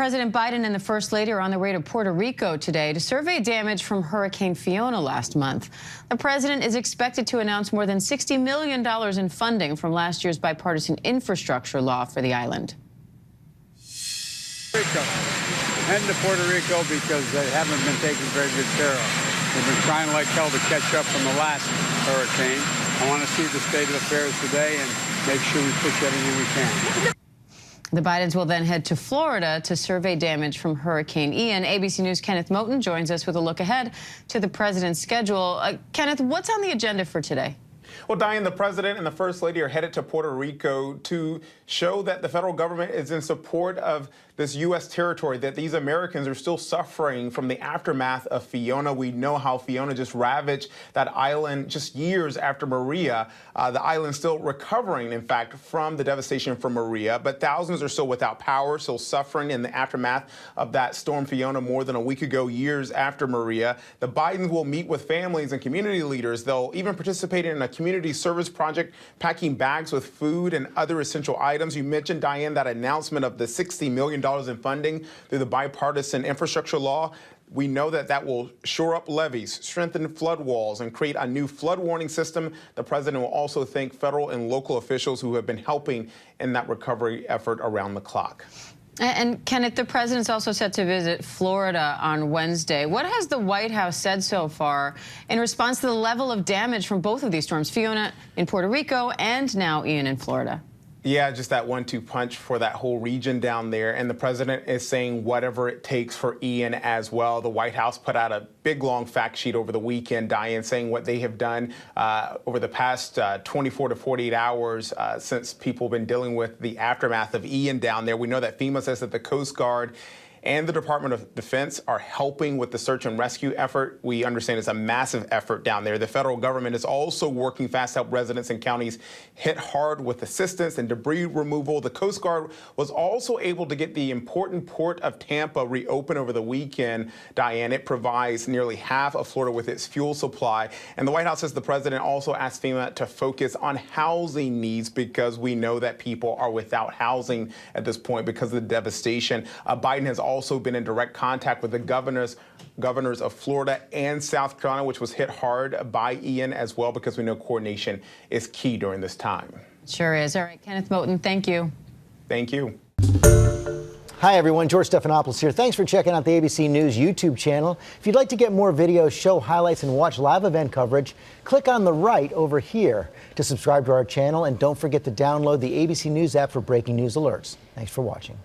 President Biden and the First Lady are on their way to Puerto Rico today to survey damage from Hurricane Fiona last month. The president is expected to announce more than $60 million in funding from last year's bipartisan infrastructure law for the island. Heading to Puerto Rico because they haven't been taken very good care of. They've been trying like hell to catch up from the last hurricane. I want to see the state of affairs today and make sure we push everything we can. The Bidens will then head to Florida to survey damage from Hurricane Ian. ABC News' Kenneth Moten joins us with a look ahead to the president's schedule. Kenneth, what's on the agenda for today? Well, Diane, the president and the first lady are headed to Puerto Rico to show that the federal government is in support of this U.S. territory, that these Americans are still suffering from the aftermath of Fiona. We know how Fiona just ravaged that island just years after Maria. The island's still recovering, in fact, from the devastation from Maria, but thousands are still without power, still suffering in the aftermath of that storm Fiona more than a week ago, years after Maria. The Bidens will meet with families and community leaders. They'll even participate in a community service project, packing bags with food and other essential items. You mentioned, Diane, that announcement of the $60 million in funding through the bipartisan infrastructure law. We know that that will shore up levees, strengthen flood walls, and create a new flood warning system. The president will also thank federal and local officials who have been helping in that recovery effort around the clock. And Kenneth, the president's also set to visit Florida on Wednesday. What has the White House said so far in response to the level of damage from both of these storms, Fiona in Puerto Rico and now Ian in Florida? Yeah, just that 1-2 punch for that whole region down there. And the president is saying whatever it takes for Ian as well. The White House put out a big, long fact sheet over the weekend, Diane, saying what they have done over the past 24 to 48 hours since people have been dealing with the aftermath of Ian down there. We know that FEMA says that the Coast Guard and the Department of Defense are helping with the search and rescue effort. We understand it's a massive effort down there. The federal government is also working fast to help residents and counties hit hard with assistance and debris removal. The Coast Guard was also able to get the important port of Tampa reopened over the weekend, Diane. It provides nearly half of Florida with its fuel supply. And the White House says the president also asked FEMA to focus on housing needs because we know that people are without housing at this point because of the devastation. Biden has also been in direct contact with the governors of Florida and South Carolina, which was hit hard by Ian as well, because we know coordination is key during this time. Sure is. All right, Kenneth Moten, thank you. Thank you. Hi, everyone. George Stephanopoulos here. Thanks for checking out the ABC News YouTube channel. If you'd like to get more videos, show highlights, and watch live event coverage, click on the right over here to subscribe to our channel. And don't forget to download the ABC News app for breaking news alerts. Thanks for watching.